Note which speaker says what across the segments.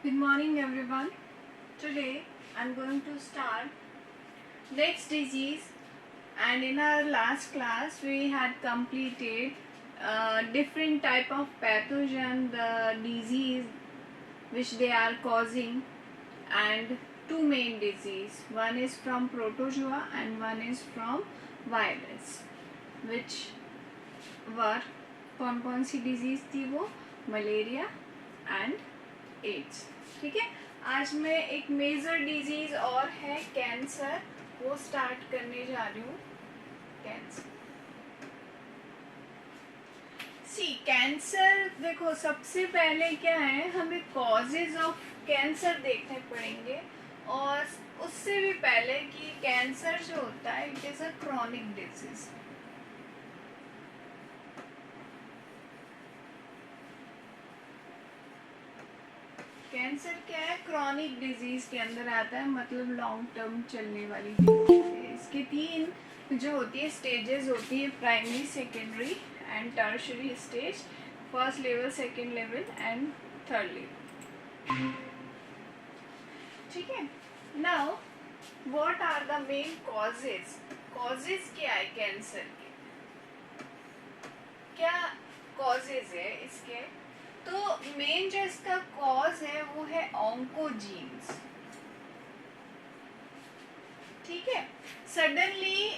Speaker 1: Good morning everyone. Today I'm going to start next disease, and in our last class we had completed different type of pathogen, the disease which they are causing, and two main disease. One is from protozoa and one is from virus, which were कौन सी disease थी वो? Malaria and AIDS. ठीक है, आज मैं एक major disease और है कैंसर, वो स्टार्ट करने जा रही हूँ. कैंसर. सी कैंसर, देखो सबसे पहले क्या है, हमें कॉजेज ऑफ कैंसर देखने पड़ेंगे. और उससे भी पहले कि कैंसर जो होता है it is a chronic disease. Cancer क्या है? क्रॉनिक डिजीज के अंदर आता है, मतलब लॉन्ग टर्म चलने वाली डिजीज है. इसके तीन जो होती है स्टेजेस होती है, primary, secondary and tertiary stage. First level, second level and third level. ठीक है. Now what are the main causes? Causes क्या है कैंसर के? क्या कॉजेज है इसके? तो मेन जो इसका कॉज है वो है ऑन्कोजीन्स. ठीक है. सडनली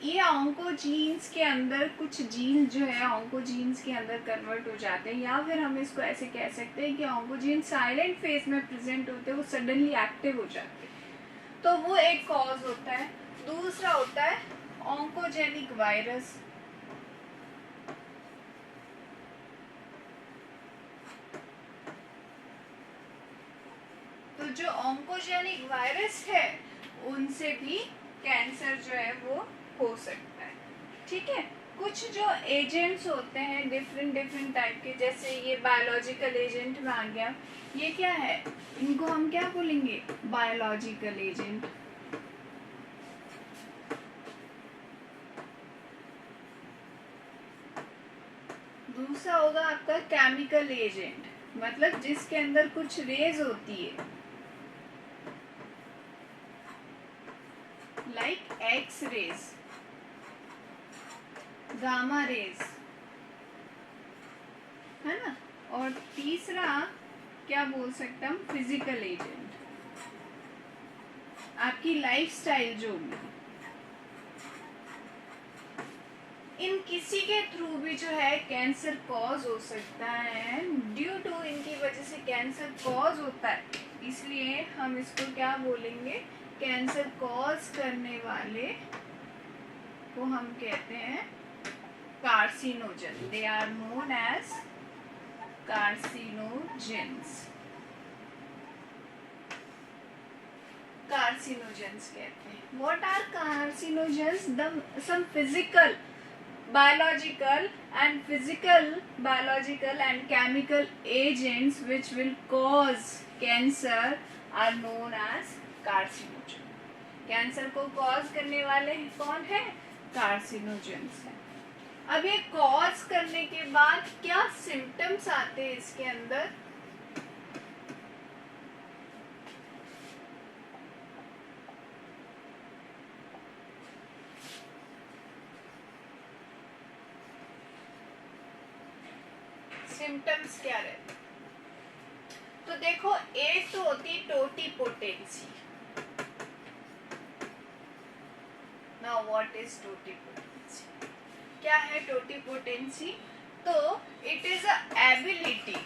Speaker 1: ये ऑन्कोजीन्स के अंदर कुछ जीन जो है ऑन्कोजीन्स के अंदर कन्वर्ट हो जाते हैं, या फिर हम इसको ऐसे कह सकते हैं कि ऑन्कोजीन साइलेंट फेज में प्रेजेंट होते हैं, वो सडनली एक्टिव हो जाते हैं. तो वो एक कॉज होता है. दूसरा होता है ऑन्कोजेनिक वायरस. तो जो ऑन्कोजेनिक वायरस है उनसे भी कैंसर जो है वो हो सकता है. ठीक है. कुछ जो एजेंट्स होते हैं डिफरेंट टाइप के, जैसे ये बायोलॉजिकल एजेंट में आ गया. ये क्या है? इनको हम क्या बोलेंगे? Biological agent. दूसरा होगा आपका केमिकल एजेंट, मतलब जिसके अंदर कुछ रेज होती है, like x rays, gamma rays, है ना. और तीसरा क्या बोल सकते हम? Physical agent. आपकी लाइफस्टाइल जो भी, इन किसी के थ्रू भी जो है कैंसर कॉज हो सकता है. ड्यू टू इनकी वजह से कैंसर कॉज होता है, इसलिए हम इसको क्या बोलेंगे? कैंसर कॉज करने वाले को हम कहते हैं carcinogen. They are known as carcinogens. Carcinogens कहते हैं. What are carcinogens? Some physical, biological and chemical agents which will cause cancer are known as carcinogen. Cancer को कॉज करने वाले कौन है? कार्सिनोजेंस है. अब ये कॉज करने के बाद क्या सिम्टम्स आते हैं इसके अंदर? सिम्टम्स क्या रहते? तो देखो, एक तो होती totipotency. Now what is totipotency? क्या है टोटिपोटेंसी? तो it is a ability,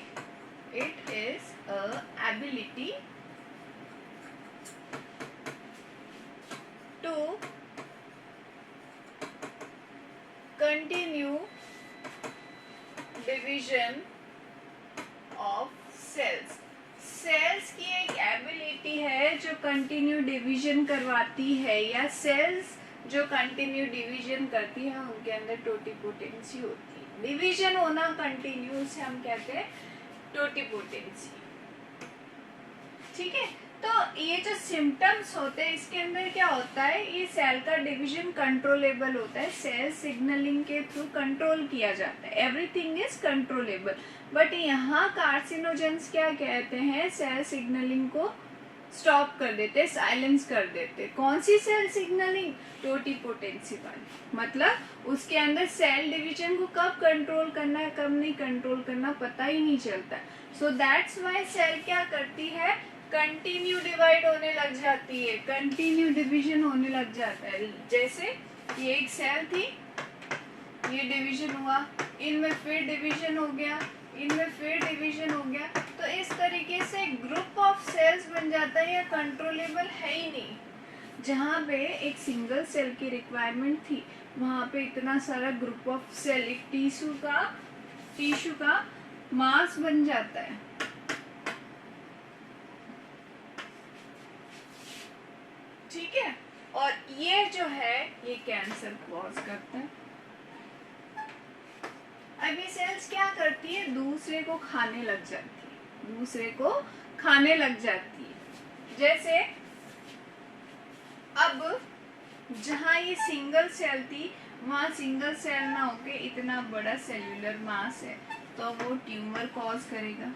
Speaker 1: it is a ability to continue division of cells. Cells की एक एबिलिटी है जो कंटिन्यू डिवीजन करवाती है, या सेल्स जो कंटिन्यू डिवीजन करती है उनके अंदर टोटिपोटेंसी होती है. डिवीजन होना कंटिन्यू से हम कहते हैं टोटिपोटेंसी. ठीक है. तो ये जो सिम्टम्स होते हैं इसके अंदर क्या होता है, ये सेल का डिवीजन कंट्रोलेबल होता है, सेल सिग्नलिंग के थ्रू कंट्रोल किया जाता है, एवरीथिंग इज कंट्रोलेबल। बट यहाँ कार्सिनोजेंस क्या कहते हैं, सेल सिग्नलिंग को स्टॉप कर देते, साइलेंस कर देते। कौन सी सेल सिग्नलिंग, टोटिपोटेंसी वाली, मतलब उसके अंदर सेल डिवीजन को कब कंट्रोल करना है कब नहीं कंट्रोल करना पता ही नहीं चलता। सो दैट्स वाई सेल क्या करती है, कंटिन्यू डिवाइड होने लग जाती है, कंटिन्यू डिवीजन होने लग जाता है। जैसे ये एक सेल थी, ये डिवीजन हुआ, इनमें फिर डिवीजन हो गया, इनमें फिर डिवीजन हो गया, तो इस तरीके से ग्रुप ऑफ सेल्स बन जाता है, या कंट्रोलेबल है ही नहीं। जहाँ पे एक सिंगल सेल की रिक्वायरमेंट थी वहाँ पे इतना सारा ग्रुप ऑफ सेल, एक टिश्यू का मास बन जाता है। ठीक है, और ये जो है ये कैंसर कॉज करता है। अब ये सेल्स क्या करती है, दूसरे को खाने लग जाती है, जैसे अब जहाँ ये सिंगल सेल थी वहाँ सिंगल सेल ना होके इतना बड़ा सेल्यूलर मास है, तो वो ट्यूमर कॉज करेगा,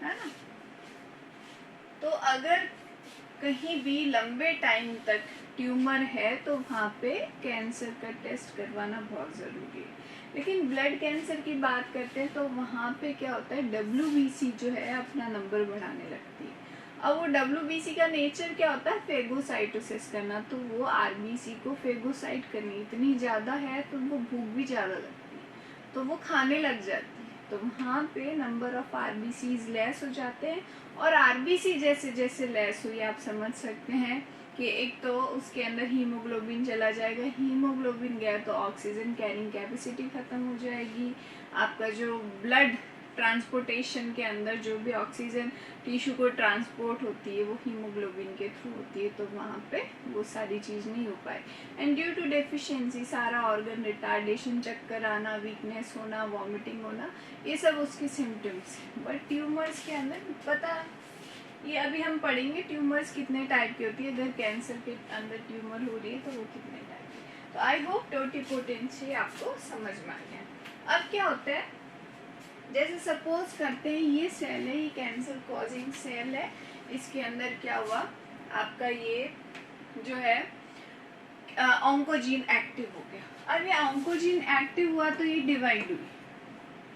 Speaker 1: है ना। तो अगर कहीं भी लंबे टाइम तक ट्यूमर है तो वहाँ पे कैंसर का टेस्ट करवाना बहुत ज़रूरी है। लेकिन ब्लड कैंसर की बात करते हैं तो वहाँ पे क्या होता है, WBC जो है अपना नंबर बढ़ाने लगती है। अब वो WBC का नेचर क्या होता है, फेगोसाइटोसिस करना, तो वो RBC को फेगोसाइट करनी इतनी ज़्यादा है तो वो भूख भी ज़्यादा लगती है, तो वो खाने लग जाती है, तो वहाँ पे नंबर ऑफ RBCs लेस हो जाते हैं। और RBC जैसे जैसे लेस हुई आप समझ सकते हैं कि एक तो उसके अंदर हीमोग्लोबिन चला जाएगा, हीमोग्लोबिन गया तो ऑक्सीजन कैरिंग कैपेसिटी खत्म हो जाएगी, आपका जो ब्लड ट्रांसपोर्टेशन के अंदर जो भी ऑक्सीजन टिश्यू को ट्रांसपोर्ट होती है वो हीमोग्लोबिन के थ्रू होती है, तो वहाँ पे वो सारी चीज़ नहीं हो पाए। एंड ड्यू टू डेफिशिएंसी सारा ऑर्गन रिटार्डेशन, चक्कर आना, वीकनेस होना, वॉमिटिंग होना, ये सब उसके सिम्टम्स। बट ट्यूमर्स के अंदर पता है, ये अभी हम पढ़ेंगे ट्यूमर्स कितने टाइप की होती है, अगर कैंसर के अंदर ट्यूमर हो रही है तो वो कितने टाइप की। तो आई होप टोटिपोटेंसी आपको समझ में आ गया। अब क्या होता है, जैसे सपोज करते हैं ये सेल है, ये कैंसर कॉजिंग सेल है, इसके अंदर क्या हुआ आपका, ये जो है ऑन्कोजीन एक्टिव हो गया। अब ये ऑन्कोजीन एक्टिव हुआ तो ये डिवाइड हुई,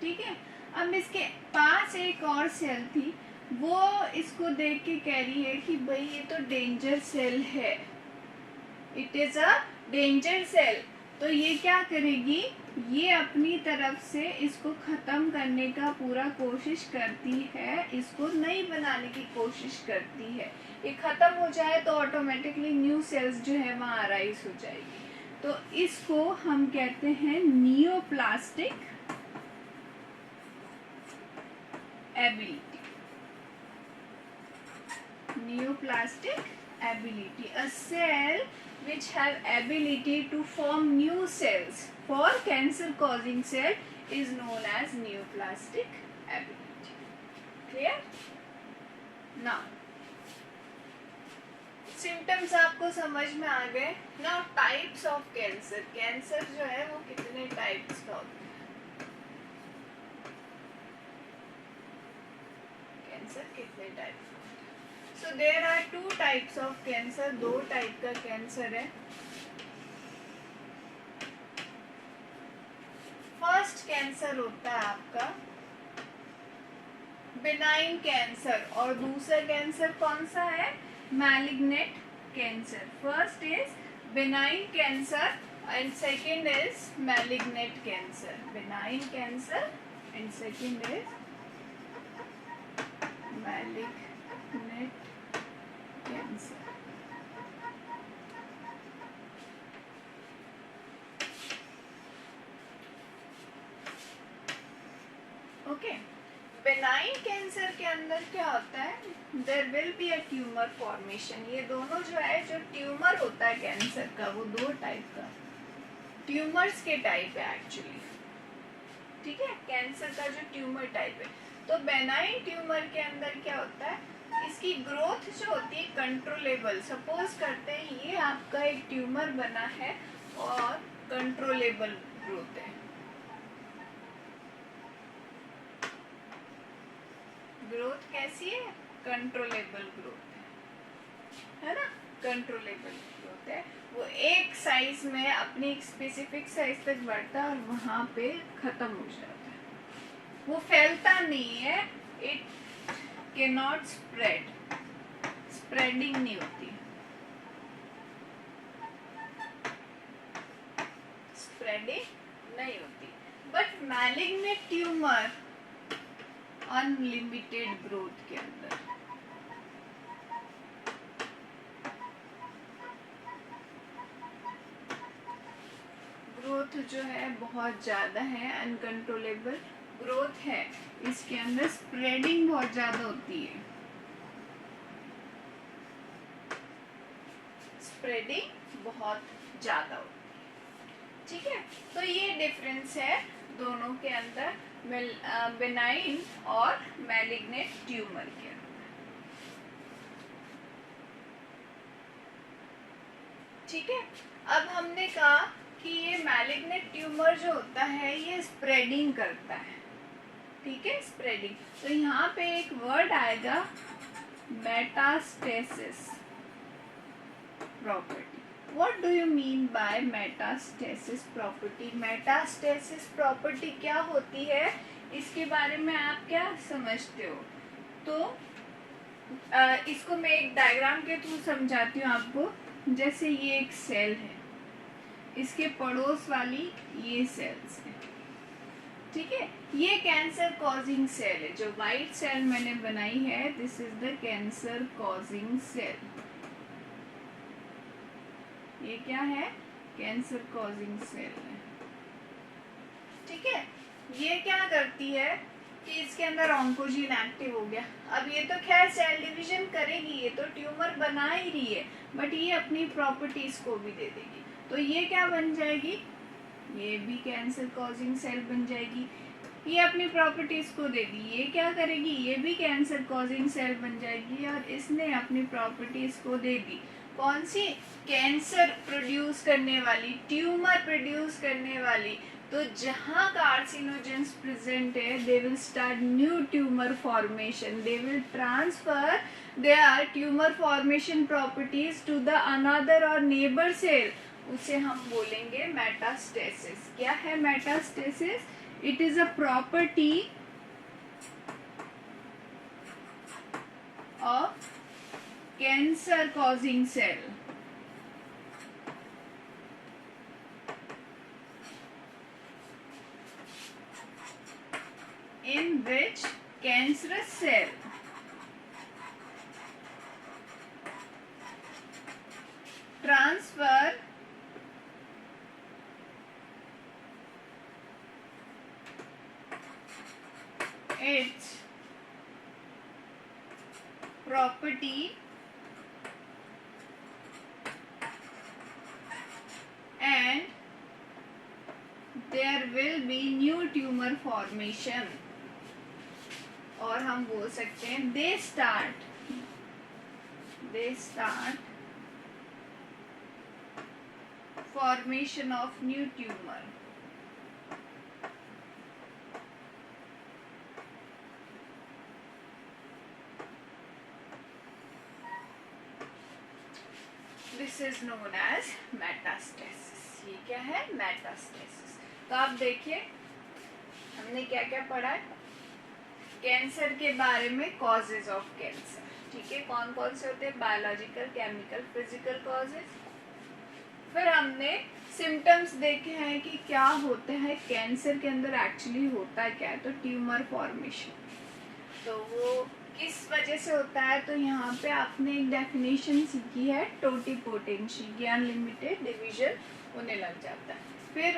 Speaker 1: ठीक है। अब इसके पास एक और सेल थी, वो इसको देख के कह रही है कि भाई ये तो डेंजर सेल है, it is a danger cell. तो ये क्या करेगी, ये अपनी तरफ से इसको खत्म करने का पूरा कोशिश करती है, इसको नहीं बनाने की कोशिश करती है। ये खत्म हो जाए तो ऑटोमेटिकली न्यू सेल्स जो है वहाँ अराइज हो जाएगी। तो इसको हम कहते हैं neoplastic ability. Neoplastic ability, a cell which have ability to form new cells for cancer causing cell is known as neoplastic ability. Clear? Now symptoms आपको समझ में आ गए। Now types of cancer, cancer जो है वो कितने टाइप्स का होता है, कैंसर कितने type. So there are two types of cancer, दो टाइप का कैंसर है। फर्स्ट कैंसर होता है आपका बिनाइन कैंसर, और दूसरा कैंसर कौन सा है, malignant cancer. First is benign cancer and second is malignant cancer. Benign cancer and second is malignant cancer. Okay, benign cancer के अंदर क्या होता है, there will be a tumour formation. ये दोनों जो है, जो ट्यूमर होता है कैंसर का वो दो टाइप का, ट्यूमर्स के टाइप है एक्चुअली, ठीक है। कैंसर का जो ट्यूमर टाइप है तो बेनाइन ट्यूमर के अंदर क्या होता है, इसकी ग्रोथ जो होती है कंट्रोलेबल। सपोज करते हैं ये आपका एक ट्यूमर बना है और कंट्रोलेबल ग्रोथ है, ग्रोथ कैसी है, कंट्रोलेबल ग्रोथ है ना, कंट्रोलेबल ग्रोथ है। वो एक साइज में अपनी एक स्पेसिफिक साइज तक बढ़ता है और वहां पे खत्म हो जाता है, वो फैलता नहीं है, it can not spread, spreading नहीं होती, स्प्रेडिंग नहीं होती। But malignant tumour unlimited growth के अंदर, ग्रोथ जो है बहुत ज़्यादा है, अनकंट्रोलेबल ग्रोथ है, इसके अंदर स्प्रेडिंग बहुत ज़्यादा होती है, स्प्रेडिंग बहुत ज़्यादा होती है। ठीक है, तो ये डिफरेंस है दोनों के अंदर, बेनाइन और मैलिग्नेंट ट्यूमर के अंदर। ठीक है, अब हमने कहा कि ये मैलिग्नेंट ट्यूमर जो होता है ये स्प्रेडिंग करता है। ठीक है, स्प्रेडिंग, तो यहाँ पे एक वर्ड आएगा metastasis property. What do you mean by metastasis property? Metastasis property क्या होती है, इसके बारे में आप क्या समझते हो? तो इसको मैं एक डायग्राम के थ्रू समझाती हूँ आपको। जैसे ये एक सेल है, इसके पड़ोस वाली ये सेल्स है, ठीक है, ये कैंसर कॉजिंग सेल है, जो वाइट सेल मैंने बनाई है, this is the cancer causing cell. ये क्या है, कैंसर कॉजिंग सेल है। ठीक है, ये क्या करती है कि इसके अंदर ऑन्कोजीन एक्टिव हो गया। अब ये तो खैर सेल डिवीजन करेगी, ये तो ट्यूमर बना ही रही है, बट ये अपनी प्रॉपर्टीज को भी दे देगी। तो ये क्या बन जाएगी, ये भी कैंसर कॉजिंग सेल बन जाएगी, ये अपनी प्रॉपर्टीज को देगी। ये क्या करेगी, ये भी कैंसर कॉजिंग सेल बन जाएगी और इसने अपनी प्रॉपर्टीज को दे दी। कौन सी, कैंसर प्रोड्यूस करने वाली, ट्यूमर प्रोड्यूस करने वाली। तो जहाँ कार्सिनोजेंस प्रेजेंट है, they will start new tumour formation, they will transfer their tumour formation properties to the another और नेबर सेल, उसे हम बोलेंगे मेटास्टेसिस। क्या है metastasis? It is a property of cancer causing cell in which cancerous cell transfer its property and there will be new tumor formation। और हम बोल सकते हैं they start formation of new tumour. This is known as metastasis. ये क्या है, metastasis. तो आप देखिए हमने क्या क्या पढ़ा है कैंसर के बारे में, कॉजेज ऑफ कैंसर। ठीक है, कौन कौन से होते हैं, बायोलॉजिकल, केमिकल, फिजिकल कॉजेज। फिर हमने सिम्टम्स देखे हैं कि क्या होता है कैंसर के अंदर, एक्चुअली होता क्या है। तो ट्यूमर फॉर्मेशन, तो वो किस वजह से होता है, तो यहाँ पे आपने एक डेफिनेशन सीखी है टोटिपोटेंसी की, अनलिमिटेड डिवीजन होने लग जाता है। फिर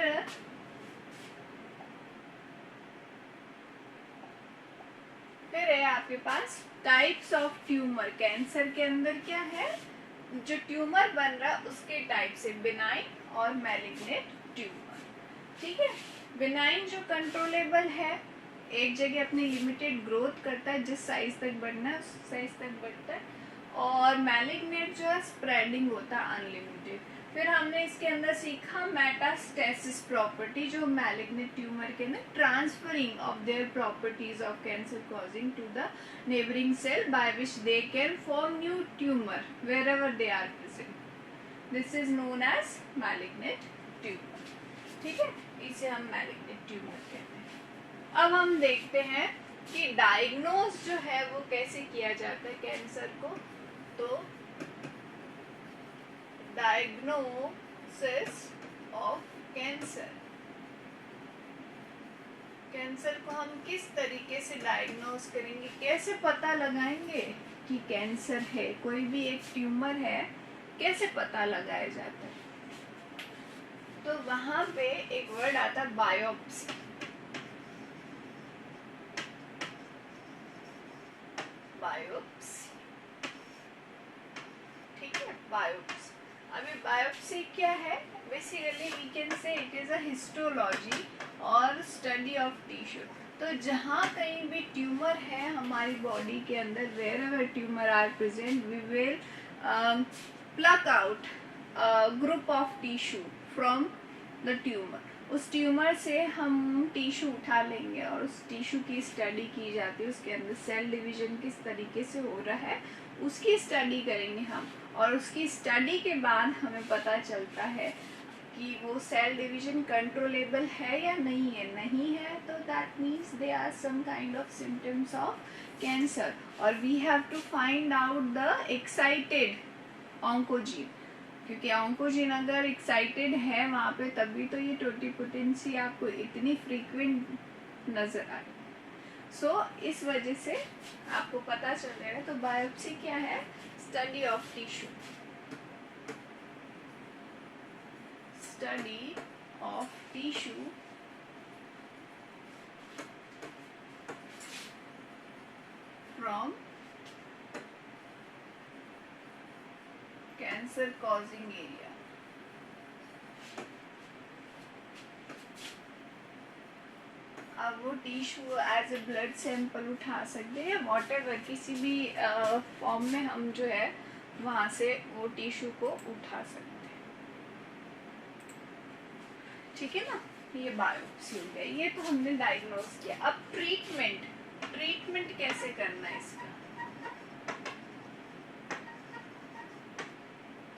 Speaker 1: है आपके पास टाइप्स ऑफ ट्यूमर। कैंसर के अंदर क्या है, जो ट्यूमर बन रहा है उसके टाइप से, बिनाइन और मैलिग्नेंट ट्यूमर। ठीक है, बिनाइन जो कंट्रोलेबल है एक जगह अपनी लिमिटेड ग्रोथ करता है, जिस साइज तक बढ़ना है उस साइज तक बढ़ता है, और मैलिग्नेट जो है स्प्रेडिंग होता है अनलिमिटेड। फिर हमने इसके अंदर सीखा मेटास्टेसिस प्रॉपर्टी, जो मैलिग्नेंट ट्यूमर के अंदर transferring of their properties of cancer causing to the neighbouring cell by which they can form new tumour where ever they are present. This is known as malignant tumour. ठीक है, इसे हम malignant tumour कहते हैं। अब हम देखते हैं कि डायग्नोज जो है वो कैसे किया जाता है कैंसर को। तो डायग्नोसिस ऑफ कैंसर, कैंसर को हम किस तरीके से डायग्नोज करेंगे, कैसे पता लगाएंगे कि कैंसर है, कोई भी एक ट्यूमर है, कैसे पता लगाया जाता है। तो वहां पे एक वर्ड आता है बायोप्सी। बायोप्सी, ठीक है, बायोप्सी। अभी बायोप्सी क्या है? Basically we can say it is a histology और स्टडी ऑफ टिश्यू। तो जहाँ कहीं भी ट्यूमर है हमारी बॉडी के अंदर, where ever tumour are present, we will pluck out group of tissue from the tumour. उस ट्यूमर से हम टिश्यू उठा लेंगे और उस टिश्यू की स्टडी की जाती है, उसके अंदर सेल डिवीजन किस तरीके से हो रहा है उसकी स्टडी करेंगे हम, और उसकी स्टडी के बाद हमें पता चलता है कि वो सेल डिवीजन कंट्रोलेबल है या नहीं है। नहीं है तो that means they are some kind of symptoms of cancer, और we have to find out the excited oncogene, क्योंकि ऑन्कोजीन अगर एक्साइटेड है वहाँ पे तभी तो ये टोटिपोटेंसी आपको इतनी फ्रीक्वेंट नजर आए। सो इस वजह से आपको पता चल जाएगा। तो बायोप्सी क्या है? Study of tissue, study of tissue from cancer causing area. अब वो tissue as a blood sample उठा सकते हैं, वॉटेवर किसी भी फॉर्म में हम जो है वहाँ से वो टिश्यू को उठा सकते हैं। ठीक है ना, ये बायोप्सी हो गया, ये तो हमने डायग्नोस किया। अब ट्रीटमेंट, ट्रीटमेंट कैसे करना है इसका,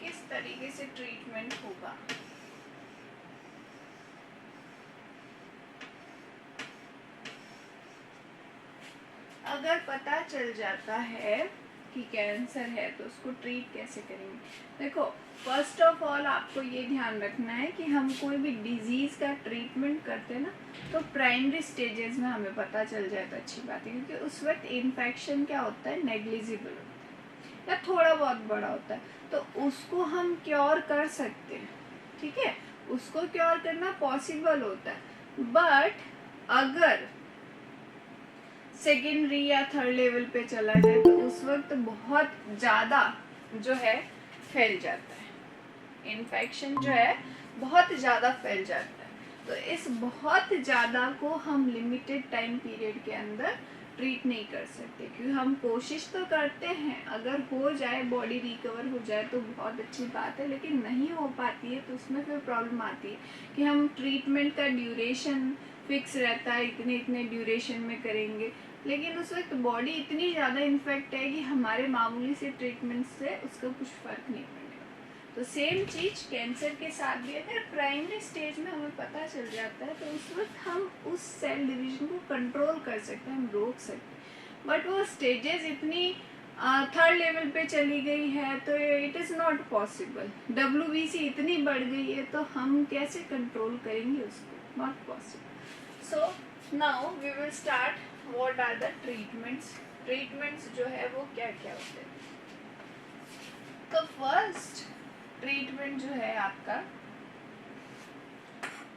Speaker 1: किस तरीके से ट्रीटमेंट होगा। अगर पता चल जाता है कि कैंसर है तो उसको ट्रीट कैसे करेंगे। देखो, फर्स्ट ऑफ ऑल आपको ये ध्यान रखना है कि हम कोई भी डिजीज का ट्रीटमेंट करते हैं ना, तो प्राइमरी स्टेजेस में हमें पता चल जाए तो अच्छी बात है, क्योंकि उस वक्त इन्फेक्शन क्या होता है, नेग्लिजिबल होता है या थोड़ा बहुत बड़ा होता है, तो उसको हम क्योर कर सकते हैं। ठीक है, उसको क्योर करना पॉसिबल होता है। बट अगर सेकेंडरी या थर्ड लेवल पे चला जाए तो उस वक्त बहुत ज़्यादा जो है फैल जाता है, इन्फेक्शन जो है बहुत ज़्यादा फैल जाता है। तो इस बहुत ज़्यादा को हम लिमिटेड टाइम पीरियड के अंदर ट्रीट नहीं कर सकते, क्योंकि हम कोशिश तो करते हैं, अगर हो जाए, बॉडी रिकवर हो जाए तो बहुत अच्छी बात है, लेकिन नहीं हो पाती है तो उसमें फिर प्रॉब्लम आती है कि हम ट्रीटमेंट का ड्यूरेशन फिक्स रहता है, इतने इतने ड्यूरेशन में करेंगे, लेकिन उस वक्त बॉडी इतनी ज़्यादा इन्फेक्ट है कि हमारे मामूली से ट्रीटमेंट से उसका कुछ फ़र्क नहीं पड़ेगा। तो सेम चीज़ कैंसर के साथ भी, अगर प्राइमरी स्टेज में हमें पता चल जाता है तो उस वक्त हम उस सेल डिवीजन को कंट्रोल कर सकते हैं, हम रोक सकते हैं। बट वो स्टेजेस इतनी थर्ड लेवल पे चली गई है तो it is not possible. WBC इतनी बढ़ गई है तो हम कैसे कंट्रोल करेंगे उसको, not possible. So now we will start what are the treatments. Treatments जो है वो क्या क्या होते हैं। तो फर्स्ट ट्रीटमेंट जो है आपका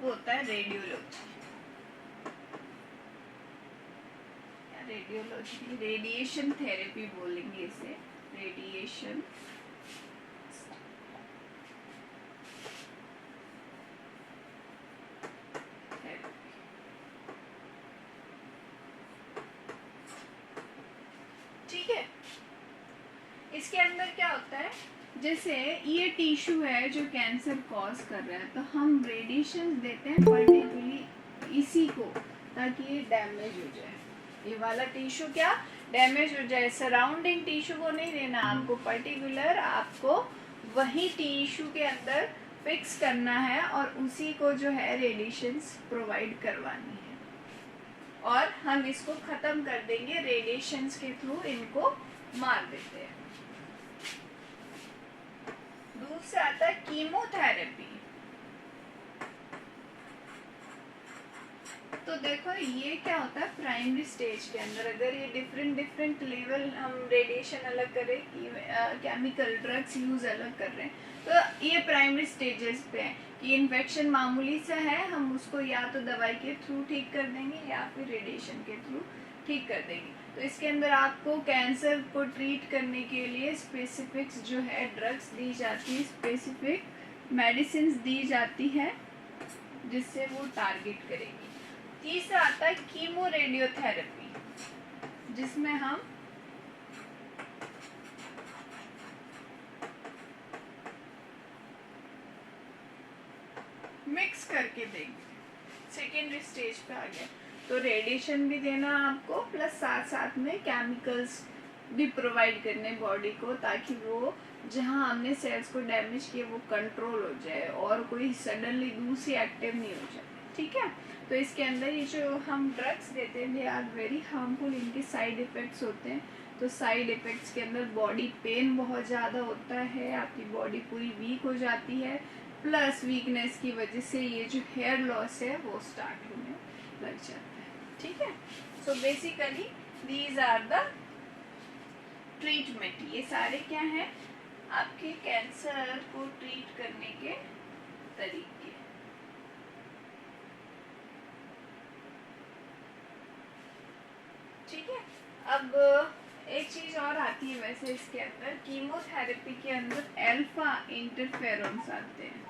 Speaker 1: वो होता है रेडियोलॉजी। रेडियोलॉजी, रेडिएशन थेरेपी बोलेंगे इसे, रेडिएशन इसके अंदर क्या होता है, जैसे ये टिश्यू है जो कैंसर कॉज कर रहा है, तो हम रेडिएशन देते हैं पर्टिकुलरली इसी को, ताकि ये डैमेज हो जाए, ये वाला टिश्यू क्या डैमेज हो जाए। सराउंडिंग टिश्यू को नहीं देना आपको, पर्टिकुलर आपको वही टिश्यू के अंदर फिक्स करना है और उसी को जो है रेडिएशंस प्रोवाइड करवानी है, और हम इसको खत्म कर देंगे रेडिएशंस के थ्रू, इनको मार देते हैं। दूसरा आता है कीमोथेरेपी। तो देखो ये क्या होता है प्राइमरी स्टेज के अंदर, अगर ये डिफरेंट लेवल हम रेडिएशन अलग करें, केमिकल ड्रग्स यूज अलग कर रहे हैं, तो ये प्राइमरी स्टेजेस पे है कि इन्फेक्शन मामूली सा है, हम उसको या तो दवाई के थ्रू ठीक कर देंगे या फिर रेडिएशन के थ्रू ठीक कर देंगे। तो इसके अंदर आपको कैंसर को ट्रीट करने के लिए स्पेसिफिक्स जो है ड्रग्स दी जाती है, स्पेसिफिक मेडिसिन दी जाती है जिससे वो टारगेट करेगी। तीसरा आता है कीमो रेडियोथेरेपी, जिसमें हम मिक्स करके देंगे, सेकेंडरी स्टेज पे आ गया तो रेडिएशन भी देना आपको, प्लस साथ साथ में केमिकल्स भी प्रोवाइड करने बॉडी को, ताकि वो जहाँ हमने सेल्स को डैमेज किया वो कंट्रोल हो जाए और कोई सडनली दूसरी एक्टिव नहीं हो जाए, ठीक है। तो इसके अंदर ये जो हम ड्रग्स देते हैं दे आर वेरी हार्मफुल, इनके साइड इफ़ेक्ट्स होते हैं। तो साइड इफ़ेक्ट्स के अंदर बॉडी पेन बहुत ज़्यादा होता है, आपकी बॉडी पूरी वीक हो जाती है, प्लस वीकनेस की वजह से ये जो हेयर लॉस है वो स्टार्ट होने लग जाता है, ठीक है। So basically these are the treatment, ये सारे क्या हैं आपके कैंसर को ट्रीट करने के तरीके। ठीक है, अब एक चीज और आती है वैसे इसके अंदर, कीमोथेरेपी के अंदर अल्फा इंटरफेरोन्स आते हैं।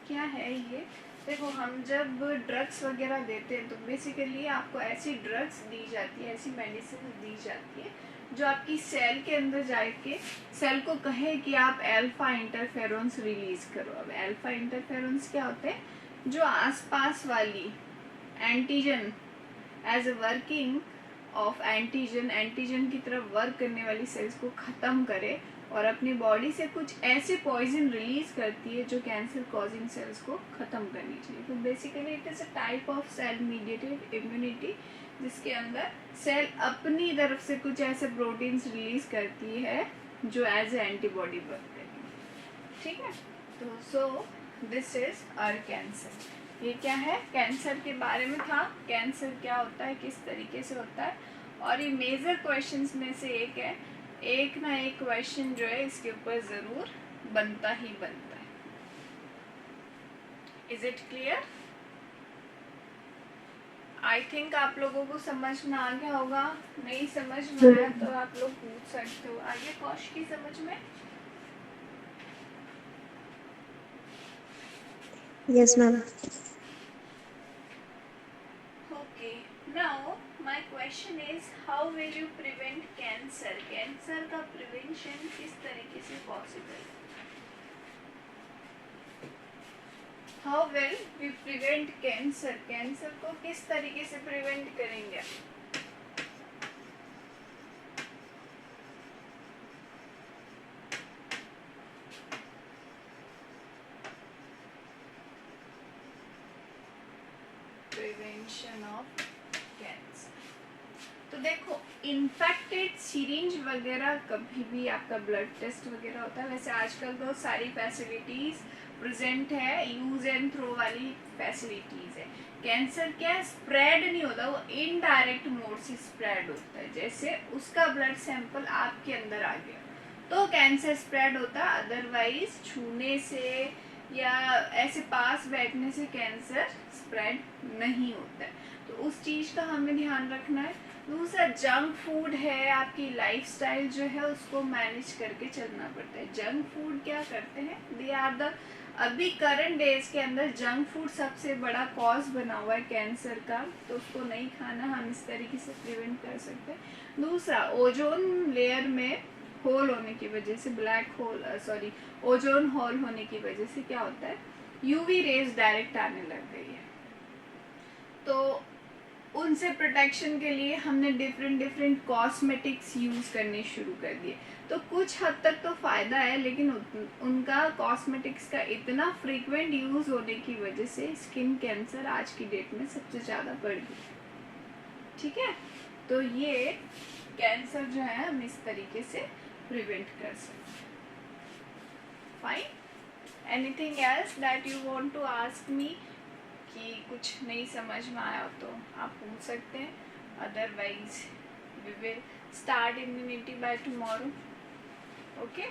Speaker 1: क्या है ये, देखो हम जब ड्रग्स वगैरह देते हैं तो बेसिकली आपको ऐसी ड्रग्स दी जाती है, ऐसी मेडिसिन दी जाती है जो आपकी सेल के अंदर जाके सेल को कहे कि आप अल्फा इंटरफेरोन्स रिलीज करो। अब अल्फा इंटरफेरोन्स क्या होते हैं, जो आसपास वाली antigen as a working of antigen की तरफ वर्क करने वाली सेल्स को ख़त्म करे और अपनी बॉडी से कुछ ऐसे पॉइजन रिलीज करती है जो कैंसर कॉजिंग सेल्स को ख़त्म करनी चाहिए। तो basically it is a type of cell mediated immunity, जिसके अंदर सेल अपनी तरफ से कुछ ऐसे प्रोटीन्स रिलीज करती है जो एज ए एंटीबॉडी वर्क करेगी, ठीक है। तो so this is our cancer. ये क्या है, कैंसर के बारे में था, कैंसर क्या होता है, किस तरीके से होता है, और ये मेजर क्वेश्चंस में से एक है, एक ना एक क्वेश्चन जो है इसके ऊपर जरूर बनता ही बनता है। Is it clear? I think आप लोगों को समझ में आ गया होगा, नहीं समझ में आया तो आप लोग पूछ सकते हो। आगे कौश की समझ में?
Speaker 2: Yes, ma'am.
Speaker 1: Okay, now my question is how will you prevent cancer? Cancer का प्रिवेंशन किस तरीके से possible? How will we prevent cancer? Cancer को किस तरीके से प्रिवेंट करेंगे? Prevention of cancer. तो देखो इन्फेक्टेड सिरिंज वगैरह कभी भी आपका ब्लड टेस्ट वगैरह होता है, वैसे आजकल तो सारी फैसिलिटीज प्रेजेंट है, यूज एंड थ्रो वाली फैसिलिटीज है। कैंसर क्या स्प्रेड नहीं होता, वो इनडायरेक्ट मोड से स्प्रेड होता है। जैसे उसका ब्लड सैंपल आपके अंदर आ गया तो कैंसर स्प्रेड होता है, अदरवाइज छूने से या ऐसे पास बैठने से कैंसर स्प्रेड नहीं होता है। तो उस चीज़ का हमें ध्यान रखना है। दूसरा जंक फूड है, आपकी लाइफस्टाइल जो है उसको मैनेज करके चलना पड़ता है। जंक फूड क्या करते हैं, दे आर द अभी करंट डेज के अंदर जंक फूड सबसे बड़ा कॉज बना हुआ है कैंसर का, तो उसको नहीं खाना, हम इस तरीके से प्रिवेंट कर सकते हैं। दूसरा, ओजोन लेयर में होल होने की वजह से, black hole sorry ozone hole होने की वजह से क्या होता है, यूवी रेज डायरेक्ट आने लग गई है। तो उनसे प्रोटेक्शन के लिए हमने डिफरेंट कॉस्मेटिक्स यूज करने शुरू कर दिए। तो कुछ हद तक तो फायदा है, लेकिन उनका कॉस्मेटिक्स का इतना फ्रीक्वेंट यूज होने की वजह से स्किन कैंसर आज की डेट में सबसे ज्यादा बढ़ गई। ठीक है, तो ये कैंसर जो है हम इस तरीके से प्रिवेंट कर सकते हैं। Fine, anything else that you want to ask me, कि कुछ नहीं समझ में आया तो आप पूछ सकते हैं, otherwise we will start immunity by tomorrow. Okay.